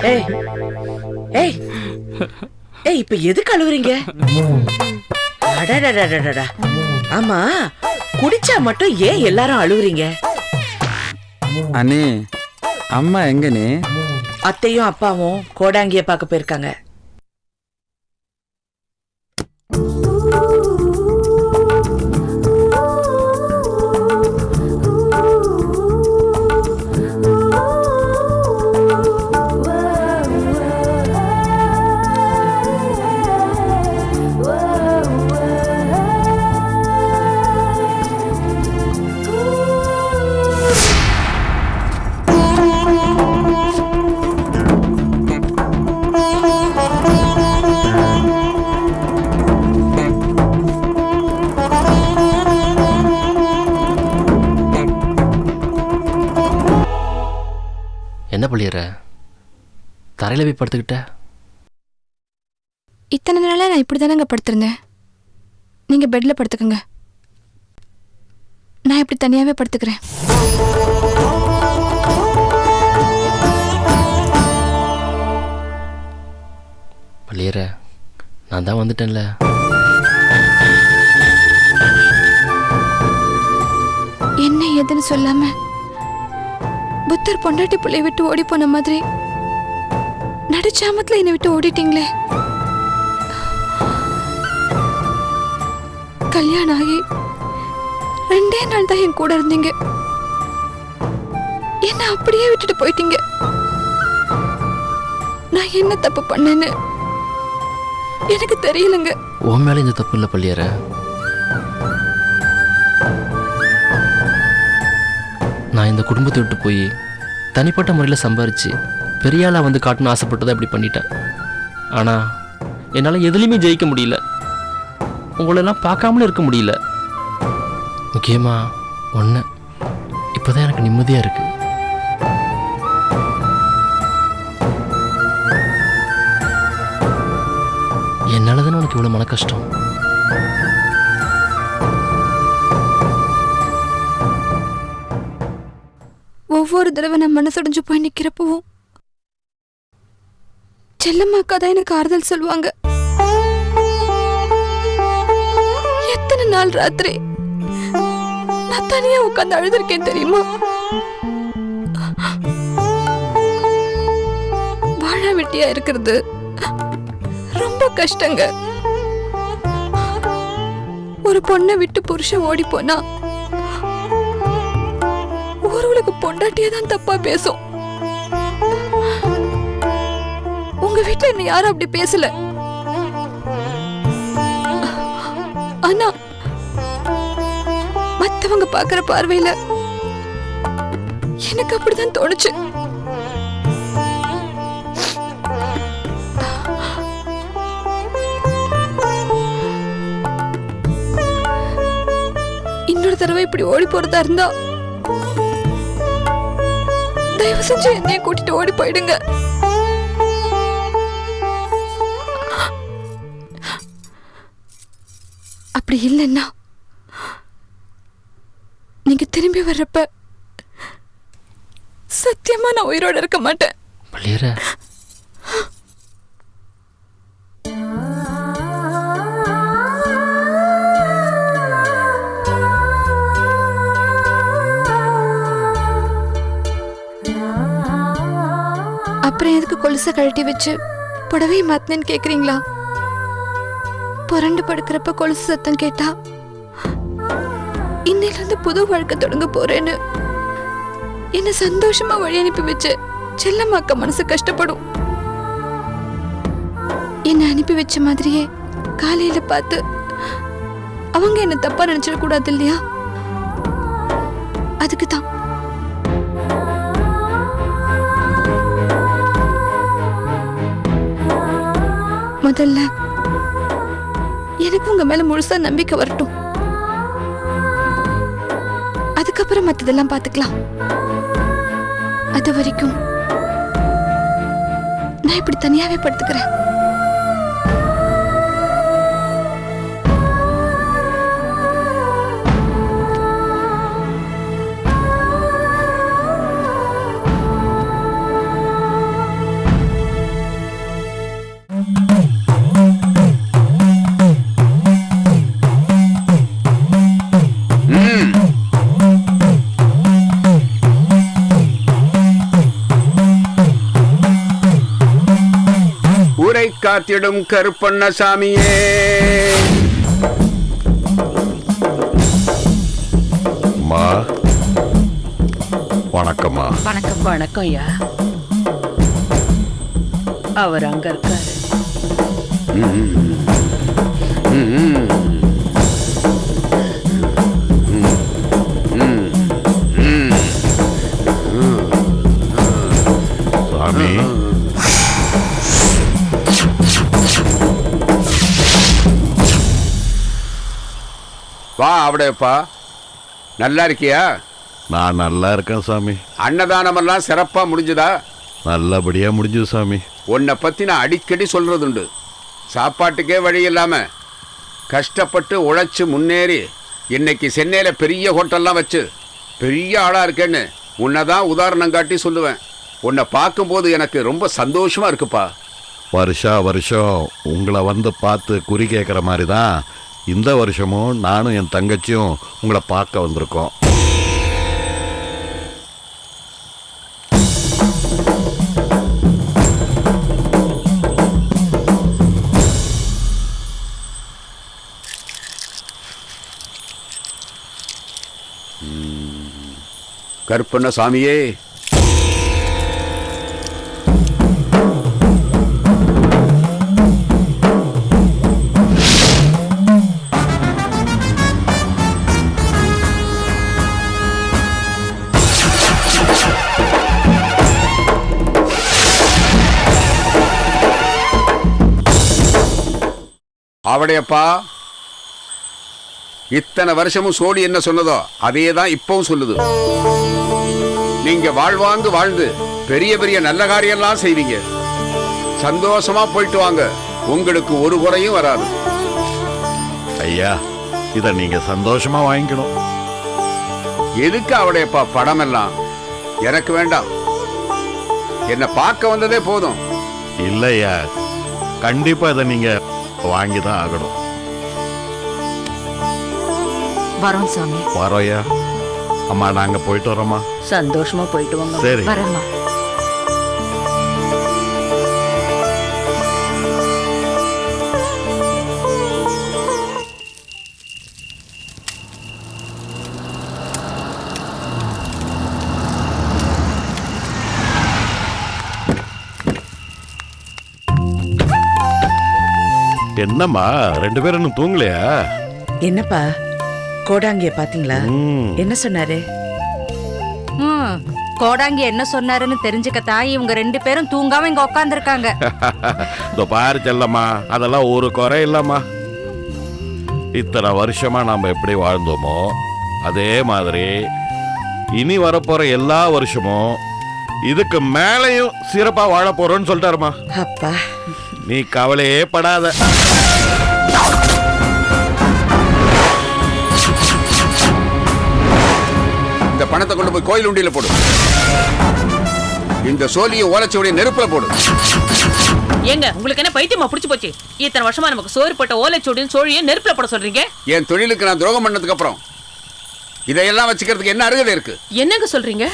ஏய் ஏய் ஏய், இப்ப எதுக்கு அழுவுறீங்க? அடடடடடடா. ஆமா, குடிச்சா மட்டும் ஏன் எல்லாரும் அழுவுறீங்க? அண்ணே அம்மா எங்கனே? அத்தையும் அப்பாவும் கோடாங்கிய பார்க்க போயிருக்காங்க. என்ன பண்ணிடுற? தரையில போய் படுத்துக்கிட்ட? இத்தனை நாளா நான் இப்படி தானங்க படுத்திருந்தேன். நீங்க பெட்ல படுத்துக்கங்க, நான் இப்படி தனியாவே படுத்துக்கிறேன். பள்ளியற நான் தான் வந்துட்டேன்ல. என்ன ஏதுன்னு சொல்லாம புத்தர் பொண்டாட்டி பிள்ளைய விட்டு ஓடி போன மாதிரி நடுச்சாமத்துல என்னை விட்டு ஓடிட்டீங்களே. கல்யாணம் ஆகி 2 நாள் தான் என் கூட இருந்தீங்க. என்ன அப்படியே விட்டுட்டு போயிட்டீங்க. நான் என்ன தப்பு பண்ணேன்னு எனக்கு தெரியலங்க. உன் மேல இந்த தப்பு இல்லை பள்ளியற. நான் இந்த குடும்பத்தை விட்டு போய் தனிப்பட்ட முறையில் சம்பாரிச்சு பெரிய ஆளா வந்து காட்டணும்னு ஆசைப்பட்டதை இப்படி பண்ணிட்டேன். ஆனால் என்னால் எதுலேயுமே ஜெயிக்க முடியல. உங்களெல்லாம் பார்க்காமலும் இருக்க முடியல. முக்கியமாக ஒன்று, இப்போ தான் எனக்கு நிம்மதியாக இருக்கு. என்னால் தானே உனக்கு இவ்வளோ மன கஷ்டம். ஒவ்வொரு தடவை நான் மனசுடைஞ்சு போய் நிக்கிறப்பவும் செல்லம்மாக்கா தான் எனக்கு ஆறுதல் சொல்லுவாங்க. நாள் ராத்திரி நான் தனியா உட்கார்ந்து அழுதுருக்கேன் தெரியுமா? வாழ வெட்டியா இருக்கிறது ரொம்ப கஷ்டங்க. ஒரு பொண்ணை விட்டு புருஷன் ஓடி போனா ஊருக்கு பொண்டாட்டியே தான் தப்பா பேசும். உங்க வீட்டுல என்ன யாரும் அப்படி பேசல. ஆனா மத்தவங்க பாக்குற பார்வையில எனக்கு அப்படிதான் தோணுச்சு. இன்னொரு தடவை இப்படி ஓடி போறதா இருந்தா தயவு செஞ்சு என்னைய கூட்டிட்டு ஓடி போயிடுங்க. அப்படி இல்லைன்னா நீங்க திரும்பி வர்றப்ப சத்தியமா நான் உயிரோட இருக்க மாட்டேன். பள்ளியற அப்புறம் எதுக்கு கொலுசை கழட்டி வச்சு புடவையை மாத்தினேன்னு கேக்குறீங்களா? புரண்டு படுக்கிறப்ப கொலுசு சத்தம் கேட்டா இன்னையில இருந்து புது வாழ்க்கை தொடங்க போறேன்னு என்ன சந்தோஷமா வழி அனுப்பி வச்சு செல்லம்மாக்க மனசு கஷ்டப்படும். என்ன அனுப்பி வச்ச மாதிரியே காலையில பார்த்து அவங்க என்ன தப்பா நினைச்சிட கூடாது இல்லையா? அதுக்குதான் முதல்ல எனக்கு உங்க மேல முழுசா நம்பிக்கை வரட்டும். அதுக்கப்புறம் மத்ததெல்லாம் பாத்துக்கலாம். அது வரைக்கும் நான் இப்படி தனியாவே படுத்துக்கிறேன். காத்திடும் கருப்பண்ணசாமியே, வணக்கம்மா. வணக்கம். வணக்கம் ஐயா. அவர் அங்க இருக்காரு. சாமி, வா அவடையப்பா. நல்லா இருக்கியா? நான் நல்லா இருக்கேன் சாமி. அன்னதானமெல்லாம் சிறப்பா முடிஞ்சதா? நல்லபடியா முடிஞ்சது சாமி. உன்னை பத்தி நான் அடிக்கடி சொல்றதுண்டு. சாப்பாட்டுக்கே வழி இல்லாம கஷ்டப்பட்டு உழைச்சு முன்னேறி இன்னைக்கு சென்னையில பெரிய ஹோட்டல்லாம் வச்சு பெரிய ஆளா இருக்கேன்னு உன்னைதான் உதாரணம் காட்டி சொல்லுவேன். உன்னை பார்க்கும்போது எனக்கு ரொம்ப சந்தோஷமா இருக்குப்பா. வருஷம் உங்களை வந்து பார்த்து குறி கேட்குற மாதிரி தான் இந்த வருஷமும் நானும் என் தங்கச்சியும் உங்களை பார்க்க வந்திருக்கோம். கருப்பண்ணசாமியே, அவடையப்பா, இத்தனை வருஷமும் சோடி என்ன சொன்னதோ அதே தான் இப்பவும் சொல்லுது. நீங்க வாழ்வாங்கு வாழ்ந்து பெரிய பெரிய நல்ல காரியம்லாம் செய்வீங்க. சந்தோஷமா போயிட்டு வாங்க. உங்களுக்கு ஒரு குறையும் வராது. ஐயா, இதை நீங்க சந்தோஷமா வாங்கிக்கணும். எதுக்கு அவடையப்பா படம் எல்லாம்? எனக்கு வேண்டாம். என்ன பார்க்க வந்ததே போதும். இல்லையா, கண்டிப்பா இதை நீங்க வாங்கி தான் ஆகணும். வரோம் சாமி. வரோயா. அம்மா நாங்க போயிட்டு வரோம்மா. சந்தோஷமா போயிட்டு வாங்க. சரி. வரேம்மா. என்னம்மா 2 பேரும் இன்னும் தூங்கலையா? என்னப்பா கோடாங்கிய பாத்தீங்களா? என்ன சொன்னாரு? கோடாங்கி என்ன சொன்னாருன்னு தெரிஞ்சுக்கத்தான் இவங்க 2 பேரும் தூங்காம இங்க உட்காந்துருக்காங்க. இதோ பாரு செல்லம்மா, அதெல்லாம் ஒரு குறை இல்லம்மா. இத்தனை வருஷமா நாம எப்படி வாழ்ந்தோமோ அதே மாதிரி இனி வரப்போற எல்லா வருஷமும் இதுக்கு மேலையும் சிறப்பா வாழ போறோம்னு சொல்லிட்டாருமா. அப்பா நீ கவலையே படாத. இந்த பணத்தை கொண்டு போய் கோயில் உண்டியில போடு. இந்த சோழியை ஓலைச்சுவடியை நெருப்புல போடு. ஏங்க உங்களுக்கு என்ன பைத்தியமா புடிச்சு போச்சு? இத்தனை வருஷமா நமக்கு சோறு போட்ட ஓலைச்சுவடியும் சோழியை நெருப்புல போட சொல்றீங்க? என் தொழிலுக்கு நான் துரோகம் பண்ணதுக்கு அப்புறம் இதையெல்லாம் வச்சுக்கிறதுக்கு என்ன அருகதை இருக்கு? என்னங்க சொல்றீங்க?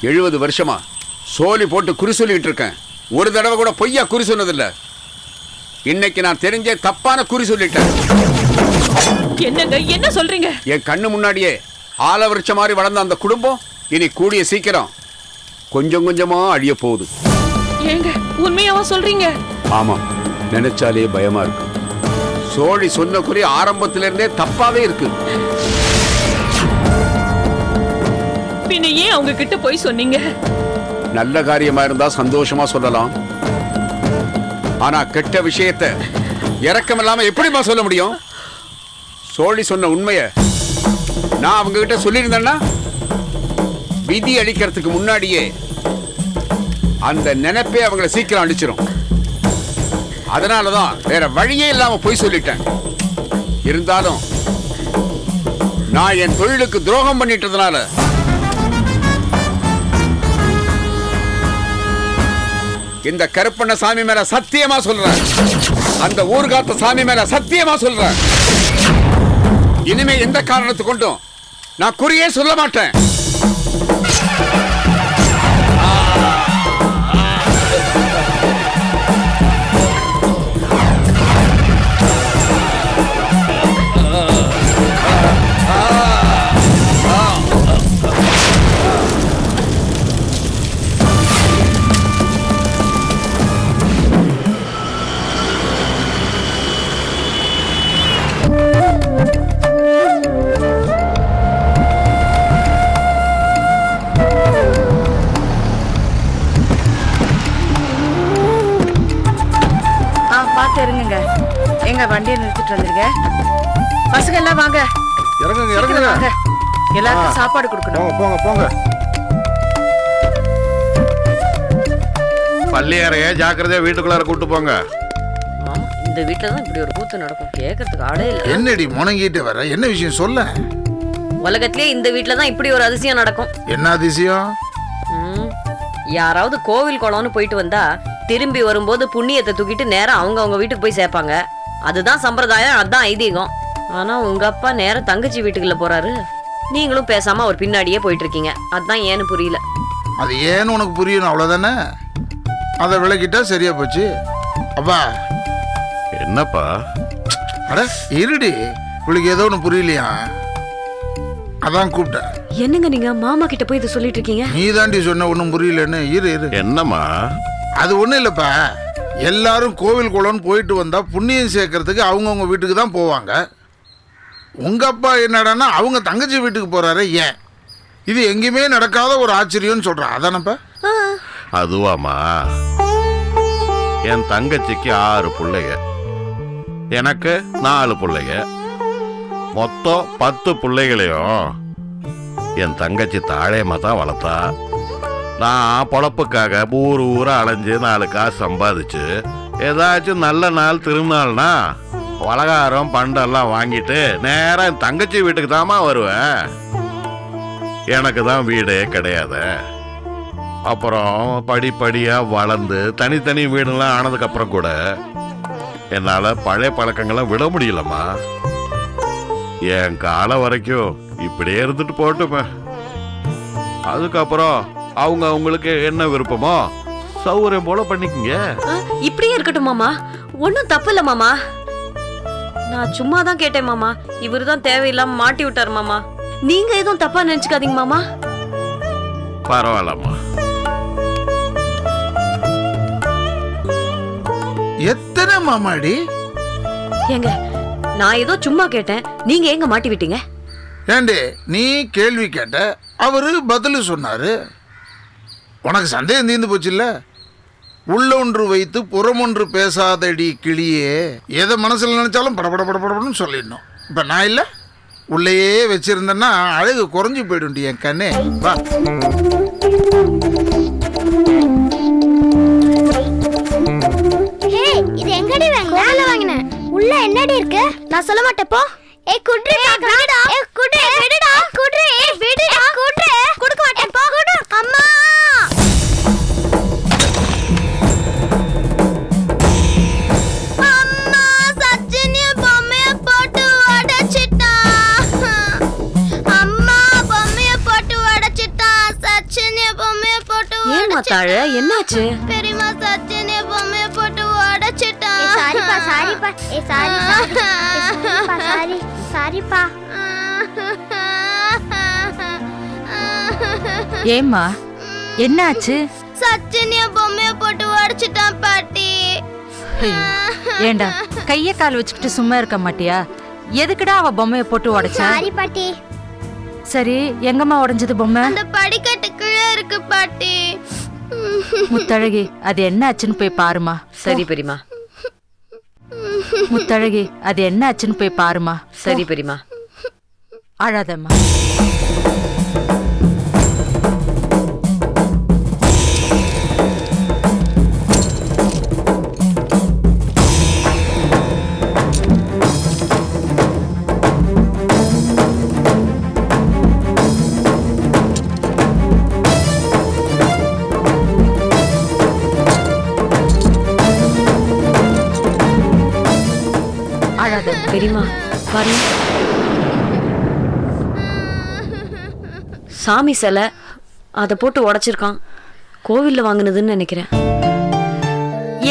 எழுபது வருஷமா சோழி போட்டு குறி சொல்லிட்டு இருக்கேன். ஒரு தடவை கூட பொய்யா குறி சொன்னதில்லை. இன்னைக்கு நான் தெரிஞ்ச தப்பான குறி சொல்லிட்டேன். என்னங்க என்ன சொல்றீங்க? என் கண்ணு முன்னாடியே ஆலவிருட்ச மாதிரி வளர்ந்த அந்த குடும்பம் இனி கூடிய சீக்கிரம் கொஞ்சம் கொஞ்சமா அழிய போகுது. ஏங்க உண்மையாவா சொல்றீங்க? ஆமா, நினைச்சாலே பயமா இருக்கு. சோழி சொன்ன குறி ஆரம்பத்திலிருந்தே தப்பாவே இருக்கு. பின்ன ஏன் அவங்க கிட்ட போய் சொன்னீங்க? நல்ல காரியமா இருந்தா சந்தோஷமா சொல்லலாம். ஆனா கெட்ட விஷயத்தை இரக்கம் இல்லாம எப்படிமா சொல்ல முடியும்? சோழி சொன்ன உண்மையை நான் அவங்க கிட்ட சொல்லியிருந்தேன்னா விதி அளிக்கிறதுக்கு முன்னாடியே அந்த நினைப்பே அவங்களை சீக்கிரம் அடிச்சிடும். அதனாலதான் வேற வழியே இல்லாம போய் சொல்லிட்டேன். இருந்தாலும் நான் என் தொழிலுக்கு துரோகம் பண்ணிட்டதுனால இந்த கருப்பண்ண சாமி மேல சத்தியமா சொல்றேன், அந்த ஊர்காத்த சாமி மேல சத்தியமா சொல்றேன், இனிமே எந்த காரணத்தை கொண்டும் நான் குறியே சொல்ல மாட்டேன். இருங்க, எங்க வண்டியை நிறுத்திட்டு வந்துருங்க. பசங்க எல்லாம் வாங்க. இறங்குங்க இறங்குங்க. வாங்க, எல்லாருக்கும் சாப்பாடு கொடுக்கணும். போங்க போங்க. பள்ளியறைய ஜாக்கிரதையா வீட்டுக்குள்ளார கூட்டு போங்க. ஆமா, இந்த வீட்டுல தான் இப்படி ஒரு கூத்து நடக்கும். கேட்கறதுக்கு ஆளே இல்ல. என்னடி முணங்கிட்டு வர? என்ன விஷயம் சொல்ல? உலகத்திலே இந்த வீட்டுல தான் இப்படி ஒரு அதிசயம் நடக்கும். என்ன அதிசயம்? யாராவது கோவில் குளம்னு போயிட்டு வந்தா திரும்பி வரும்போது புண்ணியத்தை தூக்கிட்டு நேரம் அவங்க வீட்டுக்கு போய் சேர்ப்பாங்க. அதுதான் சம்பிரதாயம், அதுதான் ஐதீகம். ஆனா உங்க அப்பா நேரம் தங்கச்சி வீட்டுக்குள்ள போறாரு. நீங்களும் பேசாம அவர் பின்னாடியே போயிட்டு இருக்கீங்க. அதுதான் ஏன்னு புரியல. அது ஏன்னு உனக்கு புரியணும், அவ்வளவுதானே? அதை விளக்கிட்டா சரியா போச்சு. அப்பா என்னப்பா? அட இருடி, இவளுக்கு ஏதோ ஒன்று புரியலையா, அதான் கூப்பிட்டேன். என்னங்க நீங்க மாமா கிட்ட போய் இதை சொல்லிட்டு இருக்கீங்க? நீ தாண்டி சொன்ன ஒன்றும் புரியலன்னு. இரு. என்னம்மா? அது ஒன்றும் இல்லைப்பா. எல்லாரும் கோவில் குளம்னு போயிட்டு வந்தா புண்ணியம் சேர்க்கறதுக்கு அவங்கவுங்க வீட்டுக்கு தான் போவாங்க. உங்க அப்பா என்னடான்னா அவங்க தங்கச்சி வீட்டுக்கு போறாரு. ஏன்? இது எங்கேயுமே நடக்காத ஒரு ஆச்சரியம்னு சொல்றான். அதானப்பா? அதுவாமா, என் தங்கச்சிக்கு 6 பிள்ளைங்க, எனக்கு 4 பிள்ளைங்க, மொத்தம் 10 பிள்ளைகளையும் என் தங்கச்சி தாழேமா தான் வளர்த்தா. நான் பொழப்புக்காக ஊரா அலைஞ்சு 4 காசு சம்பாதிச்சு ஏதாச்சும் நல்ல நாள் திருநாள்னா பலகாரம் பண்டெல்லாம் வாங்கிட்டு நேரம் என் தங்கச்சி வீட்டுக்கு தாமா வருவேன். எனக்கு தான் வீடே கிடையாது. அப்புறம் படிப்படியா வளர்ந்து தனித்தனி வீடுலாம் ஆனதுக்கு அப்புறம் கூட என்னால பழைய பழக்கங்களை விட முடியலம்மா. என் காலம் வரைக்கும் இப்படியே இருந்துட்டு போட்டுமே. அதுக்கப்புறம் அவங்க அவங்களுக்கு என்ன விருப்பமோ சௌகரியம் போல பண்ணிக்கங்க. இப்படியே இருக்கட்டும் மாமா, ஒன்னும் தப்பு இல்ல மாமா. நான் சும்மா தான் கேட்டேன் மாமா. இவரு தான் தேவையில்லாம மாட்டி விட்டாரு மாமா. நீங்க எதுவும் தப்பா நினைச்சுக்காதீங்க மாமா. பரவாயில்லம்மா. எத்தனை மாமாடி? ஏங்க, நான் ஏதோ சும்மா கேட்டேன், நீங்க எங்க மாட்டி விட்டீங்க? ஏண்டே, நீ கேள்வி கேட்ட, அவரு பதில் சொன்னாரு. உனக்கு சந்தேகம் தீர்ந்து போச்சு இல்ல? உள்ளொன்று வைத்து புறமொன்று பேசாதடி கிளியே. எதை மனசுல நினைச்சாலும் படபடன்னு சொல்லிடணும். இப்ப நான் இல்ல உள்ளேயே வச்சிருந்தேன்னா அழகு குறைஞ்சு போயிடும் என் கண்ணே. வா. இது எங்கடி வாங்கின? உள்ள என்னடி இருக்கு? நான் சொல்ல மாட்டேன் போ. ஏய் குட்ரி காக்கடா. ஏய் குட்ரி விடுடா. குட்ரி விடுடா. குட்ரி கொடுக்க மாட்டேன் போ. குடு அம்மா. அம்மா சச்சினிய பொம்மைய போட்டு உடைச்சிட்டான். அம்மா பொம்மைய போட்டு உடைச்சிட்டான். சச்சினிய பொம்மைய போட்டு ஏமா தாழ, என்னாச்சு? பெரியம்மா சச்சினிய பொம்மைய போட்டு உடைச்சிட்டான். சாரிப்பா சாரிப்பா. ஏய் சாரி சாரிப்பா சாரி சாரிப்பா. ஏம்மா என்னாச்சு? சச்சினிய பொம்மைய போட்டு உடைச்சிட்டான் பாட்டி. ஏண்டா கைய கால் வச்சுக்கிட்டு சும்மா இருக்க மாட்டியா? எதுக்குடா அவ பொம்மைய போட்டு உடைச்ச? சாரி பாட்டி. சரி, எங்கம்மா உடைஞ்சது பொம்மை? அந்த படிக்கட்டு கீழே இருக்கு பாட்டி. முத்தழகி, அது என்ன ஆச்சுன்னு போய் பாருமா. சரி பெரியமா. முத்தழகி, அது என்ன ஆச்சுன்னு போய் பாருமா. சரி பெரியமா. அழாதம்மா. பெரியமா பாருங்க, சாமி சிலை அதை போட்டு உடைச்சிருக்கான். கோவில்ல வாங்கினதுன்னு நினைக்கிறேன்.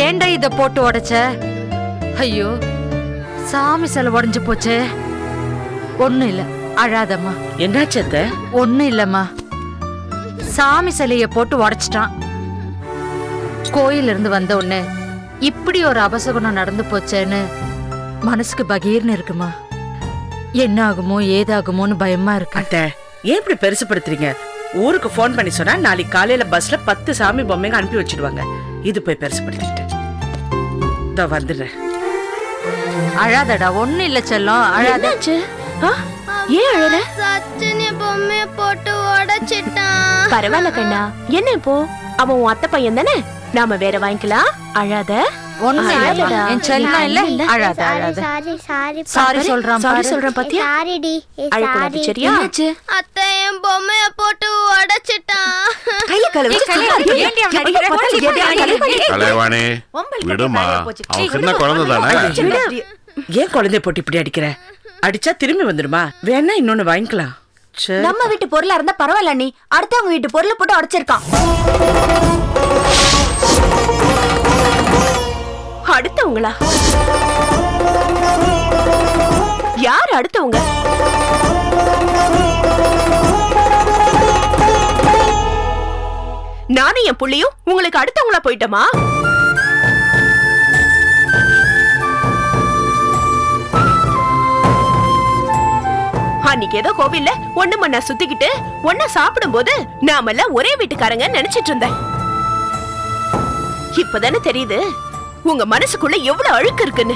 ஏண்டா இத போட்டு உடைச்ச? ஐயோ, சாமி சிலை உடைஞ்சு போச்சே. ஒண்ணும் இல்ல, அழாதம்மா. என்னாச்சு அத்த? ஒண்ணும் இல்லம்மா, சாமி சிலைய போட்டு உடைச்சிட்டான். கோயில இருந்து வந்த உடனே இப்படி ஒரு அபசகுணம் நடந்து போச்சேன்னு மனசுக்கு பகீர்னு இருக்குமா. என்ன ஆகுமோ ஏதாகுமோன்னு பயமா இருக்கு. அத்த, ஏன் இப்படி பெருசுப்படுத்துறீங்க? ஊருக்கு போன் பண்ணி சொன்னா நாளைக்கு காலையில பஸ்ல 10 சாமி பொம்மைங்க அனுப்பி வச்சிடுவாங்க. இது போய் பெருசுப்படுத்திட்டு இதோ வந்துடுறேன். அழாதடா, ஒண்ணும் இல்ல செல்லம், அழாத. ஏன் அழற? சச்சினிய பொம்மைய போட்டு உடைச்சிட்டான். பரவாயில்ல கண்ணா, என்ன இப்போ? அவன் உன் அத்தை பையன் தானே, நாம வேற வாங்கிக்கலாம். அழாத. ஒண்ணும் இல்லடா, என் செல்லம் இல்ல, அழாத அழாத. சாரி சாரி சாரி சொல்றான் பாரு. சொல்றான் பாத்தியா? சாரிடி. அழக்கூடாது சரியா? அத்தை என் பொம்மைய போட்டு உடைச்சிட்டான். கைய கழுவு. கலைவாணி விடுமா, அவன் சின்ன குழந்தை தானே. ஏன் குழந்தைய போட்டு இப்படி அடிக்கிற? அடிச்சா திரும்பி வந்துடுமா? வேணா இன்னொன்னு வாங்கிக்கலாம். நம்ம வீட்டு பொருளா இருந்தா பரவாயில்ல, நீ அடுத்தவங்க வீட்டு பொருளை போட்டு உடைச்சிருக்கான். அடுத்தவங்களா? யார் அடுத்தவங்க? நானும் என் புள்ளியும் உங்களுக்கு அடுத்தவங்களா போயிட்டோமா? அன்னைக்கு ஏதோ கோவில்ல ஒண்ணு மண்ணா சுத்திக்கிட்டு ஒண்ணா சாப்பிடும் போது நாமெல்லாம் ஒரே வீட்டுக்காரங்க நினைச்சிட்டு இருந்தேன். இப்பதானே தெரியுது உங்க மனசுக்குள்ள எவ்வளவு அழுக்கு இருக்குன்னு.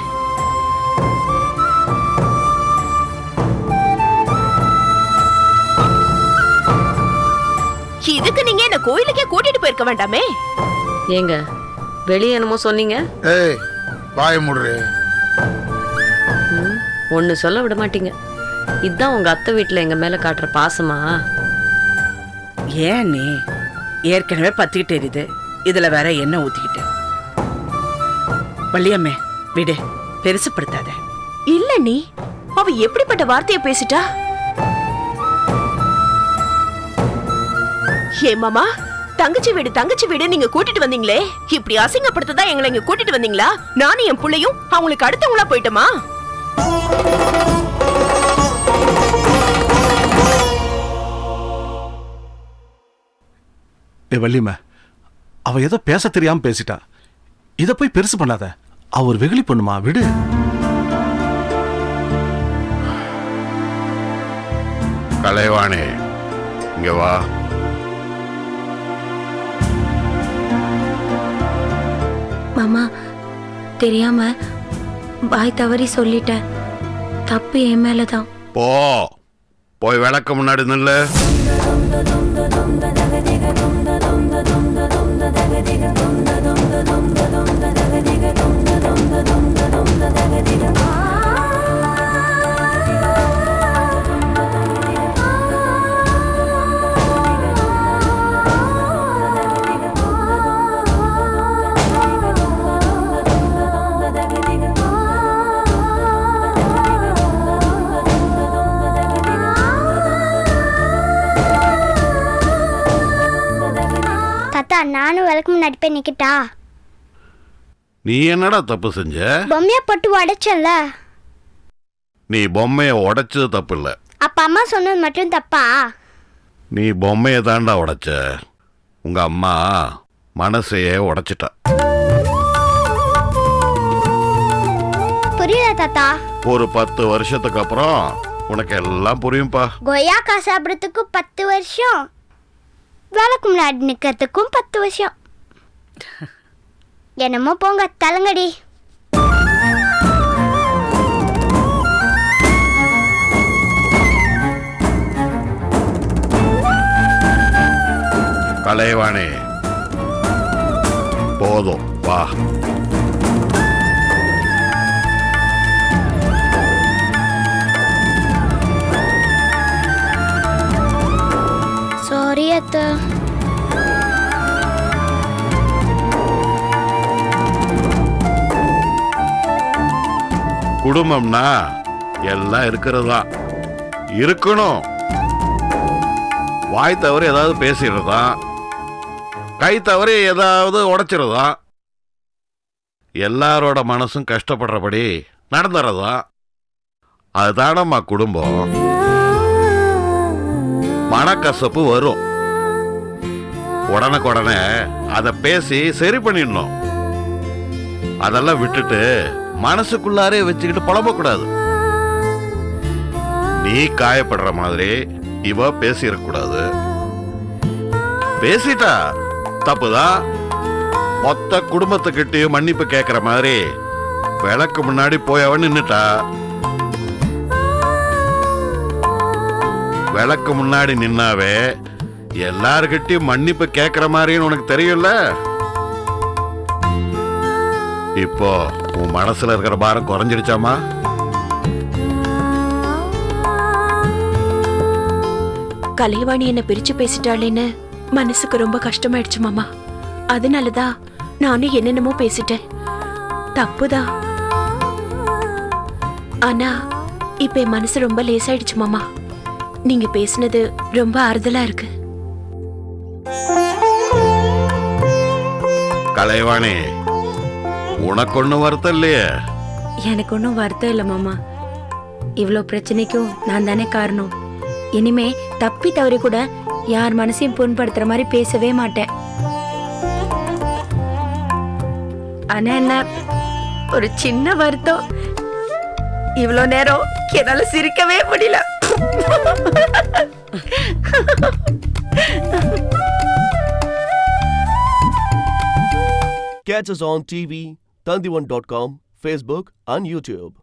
இதுக்கு நீங்க என்ன கோயிலுக்கே கூட்டிட்டு போயிருக்க வேண்டாமே? ஏங்க வெளியே என்னமோ சொன்னீங்க? ஏய் வாய மூடுறே. ஒன்னு சொல்ல விட மாட்டீங்க. இதுதான் உங்க அத்தை வீட்டுல எங்க மேல காட்டுற பாசமா? ஏன் நீ ஏற்கனவே பத்திக்கிட்டு எரியுது, இதுல வேற எண்ணெய் ஊத்திக்கிட்டு. வள்ளியம்மே விடு, பெருசுப்படுத்தாத. இல்ல நீ அவ எப்படிப்பட்ட வார்த்தையை பேசிட்டா? ஏ மாமா, தங்கச்சி வீடு நீங்க கூட்டிட்டு வந்தீங்களே, இப்படி அசிங்கப்படுத்ததான் எங்களை இங்க கூட்டிட்டு வந்தீங்களா? நானும் என் புள்ளையும் அவங்களுக்கு அடுத்தவங்களா போயிட்டோமா? வள்ளியம்மா, அவ ஏதோ பேச தெரியாம பேசிட்டா. இத போய் பெருசு பண்ணாத. அவர் வெகுளி பண்ணுமா, விடு. கலைவாணி, இங்க வா. மாமா, தெரியாம பாய் தவறி சொல்லிட்டேன். தப்பு என் மேலதான். போய் விளக்க முன்னாடி நில்லு. தாத்தா, நானும் விளக்கு முன்னாடி போய் நிக்கட்டா? நீ என்னடா தப்பு செஞ்ச? பொம்மைய போட்டு உடைச்சல. நீ பொம்மைய உடைச்சது தப்பு இல்ல. அப்ப அம்மா சொன்னது மட்டும் தப்பா? நீ பொம்மைய தாண்டா உடைச்ச. உங்க அம்மா மனசையே உடைச்சிட்டா. புரியல தாத்தா. ஒரு 10 வருஷத்துக்கு அப்புறம் உனக்கு எல்லாம் புரியும்பா. கொய்யாக்கா சாப்பிடறதுக்கு 10 வருஷம், விளக்கு முன்னாடி நிக்கிறதுக்கும் 10 வருஷம். என்னமோ போங்க, தலங்கடி. கலைவாணி, போதும், வா. சாரி அத்தை. குடும்பம்னா எல்லாம் இருக்கிறதா இருக்கணும். வாய் தவறி ஏதாவது பேசிடுறதா, கை தவறி ஏதாவது உடைச்சிருதா, எல்லாரோட மனசும் கஷ்டப்படுறபடி நடந்துறதா. அதுதானம்மா குடும்பம். மனக்கசப்பு வரும், உடனுக்குடனே அதை பேசி சரி பண்ணிடணும். அதெல்லாம் விட்டுட்டு மனசுக்குள்ளாரே வச்சுக்கிட்டு புலம்பக்கூடாது. நீ காயப்படுற மாதிரி இவ பேசிடக்கூடாது. பேசிட்டா தப்புதான். மொத்த குடும்பத்துக்கிட்டையும் மன்னிப்பு கேட்கிற மாதிரி விளக்கு முன்னாடி போய் அவன் நின்னுட்டா. விளக்கு முன்னாடி நின்னாவே எல்லார்கிட்டையும் மன்னிப்பு கேட்கிற மாதிரின்னு உனக்கு தெரியும்ல. இப்போ உன் மனசுல இருக்கிற பாரம் குறைஞ்சிடுச்சாமா? கலைவாணி என்ன பிரிச்சு பேசிட்டாளேன்னு மனசுக்கு ரொம்ப கஷ்டமாயிடுச்சு மாமா. அதனாலதான் நானும் என்னென்னமோ பேசிட்டேன். தப்புதான். ஆனா இப்ப என் மனசு ரொம்ப லேசாயிடுச்சு மாமா. நீங்க பேசினது ரொம்ப ஆறுதலா இருக்கு. கலைவாணி, உனக்கு ஒன்னும் வருத்தம் இல்லையே? எனக்கு ஒன்றும் வருத்தம் இல்லை மாமா. இவ்வளோ பிரச்சனைக்கும் நான் தானே காரணம். இனிமே தப்பி தவறி கூட யார் மனசையும் புண்படுத்துற மாதிரி பேசவே மாட்டேன். ஆனா என்ன, ஒரு சின்ன வருத்தம். இவ்வளோ நேரம் என்னால சிரிக்கவே முடியல. Catch us on TV, Tandivan.com, Facebook and YouTube.